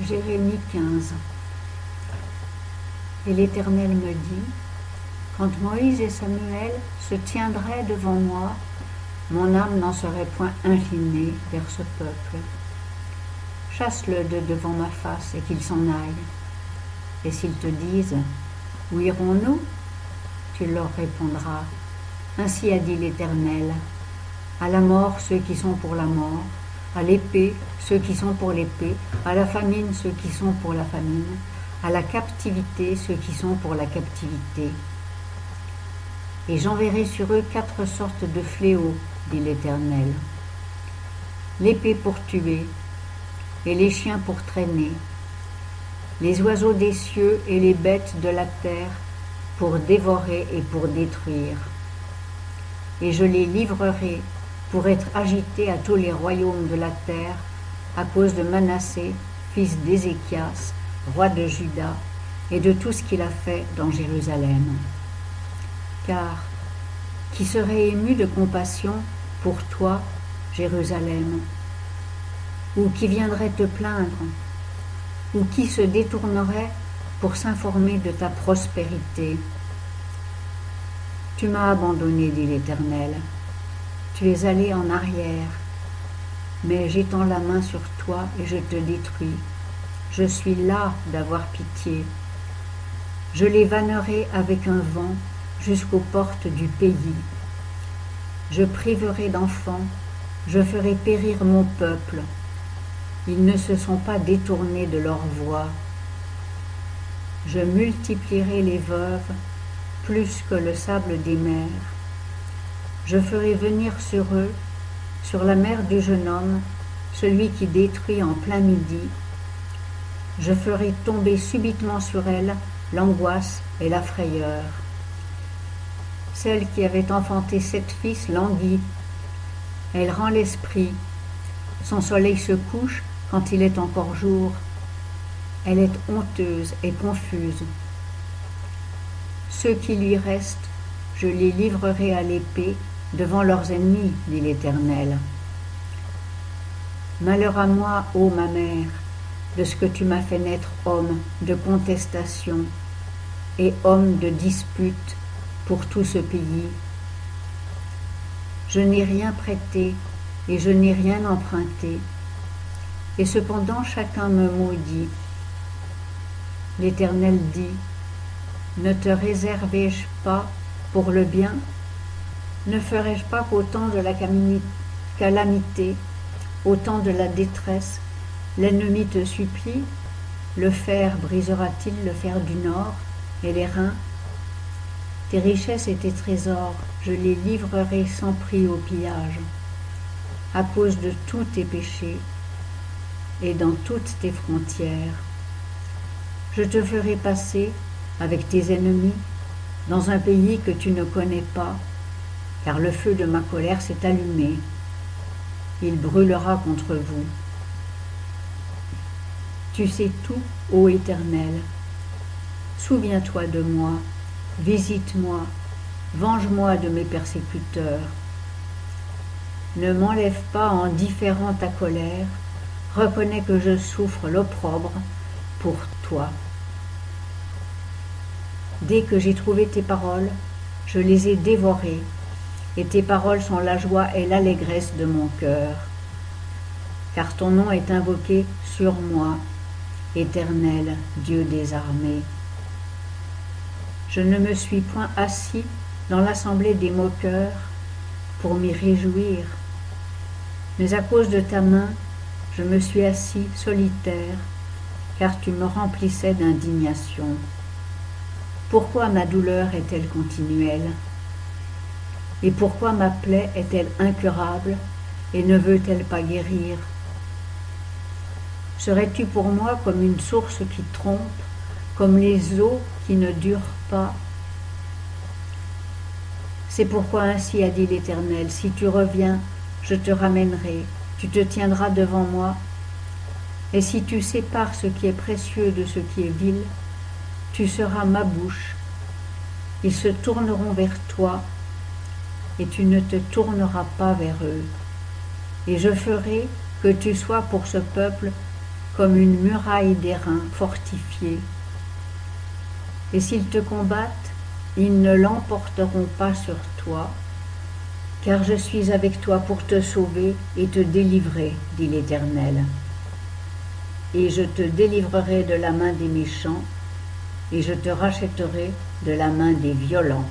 Jérémie 15. Et l'Éternel me dit, quand Moïse et Samuel se tiendraient devant moi, mon âme n'en serait point inclinée vers ce peuple. Chasse-le de devant ma face et qu'il s'en aille. Et s'ils te disent, où irons-nous? Tu leur répondras, ainsi a dit l'Éternel, à la mort ceux qui sont pour la mort, à l'épée ceux qui sont pour l'épée, à la famine ceux qui sont pour la famine, à la captivité ceux qui sont pour la captivité. Et j'enverrai sur eux 4 sortes de fléaux, dit l'Éternel. L'épée pour tuer, et les chiens pour traîner, les oiseaux des cieux et les bêtes de la terre pour dévorer et pour détruire. Et je les livrerai pour être agités à tous les royaumes de la terre à cause de Manassé, fils d'Ézéchias, roi de Juda, et de tout ce qu'il a fait dans Jérusalem. Car qui serait ému de compassion pour toi, Jérusalem? Ou qui viendrait te plaindre? Ou qui se détournerait pour s'informer de ta prospérité? Tu m'as abandonné, dit l'Éternel. Tu es allé en arrière, mais j'étends la main sur toi et je te détruis. Je suis las d'avoir pitié. Je les vannerai avec un vent jusqu'aux portes du pays. Je priverai d'enfants, je ferai périr mon peuple. Ils ne se sont pas détournés de leur voie. Je multiplierai les veuves plus que le sable des mers. Je ferai venir sur eux, sur la mère du jeune homme, celui qui détruit en plein midi. Je ferai tomber subitement sur elle l'angoisse et la frayeur. Celle qui avait enfanté 7 fils languit. Elle rend l'esprit. Son soleil se couche quand il est encore jour. Elle est honteuse et confuse. Ceux qui lui restent, je les livrerai à l'épée devant leurs ennemis, dit l'Éternel. Malheur à moi, ô ma mère, de ce que tu m'as fait naître homme de contestation et homme de dispute pour tout ce pays. Je n'ai rien prêté et je n'ai rien emprunté, et cependant chacun me maudit. L'Éternel dit, ne te réservai-je pas pour le bien? Ne ferai-je pas qu'au temps de la calamité, au temps de la détresse, l'ennemi te supplie? Le fer brisera-t-il le fer du nord et les reins? Tes richesses et tes trésors, je les livrerai sans prix au pillage, à cause de tous tes péchés et dans toutes tes frontières. Je te ferai passer avec tes ennemis dans un pays que tu ne connais pas, car le feu de ma colère s'est allumé. Il brûlera contre vous. Tu sais tout, ô Éternel. Souviens-toi de moi, visite-moi, venge-moi de mes persécuteurs. Ne m'enlève pas en différant ta colère, reconnais que je souffre l'opprobre pour toi. Dès que j'ai trouvé tes paroles, je les ai dévorées, et tes paroles sont la joie et l'allégresse de mon cœur. Car ton nom est invoqué sur moi, Éternel, Dieu des armées. Je ne me suis point assis dans l'assemblée des moqueurs pour m'y réjouir, mais à cause de ta main, je me suis assis solitaire, car tu me remplissais d'indignation. Pourquoi ma douleur est-elle continuelle? Et pourquoi ma plaie est-elle incurable et ne veut-elle pas guérir? Serais-tu pour moi comme une source qui trompe, comme les eaux qui ne durent pas? C'est pourquoi ainsi a dit l'Éternel, si tu reviens, je te ramènerai, tu te tiendras devant moi, et si tu sépares ce qui est précieux de ce qui est vil, tu seras ma bouche. Ils se tourneront vers toi, et tu ne te tourneras pas vers eux. Et je ferai que tu sois pour ce peuple comme une muraille d'airain fortifiée. Et s'ils te combattent, ils ne l'emporteront pas sur toi, car je suis avec toi pour te sauver et te délivrer, dit l'Éternel. Et je te délivrerai de la main des méchants, et je te rachèterai de la main des violents.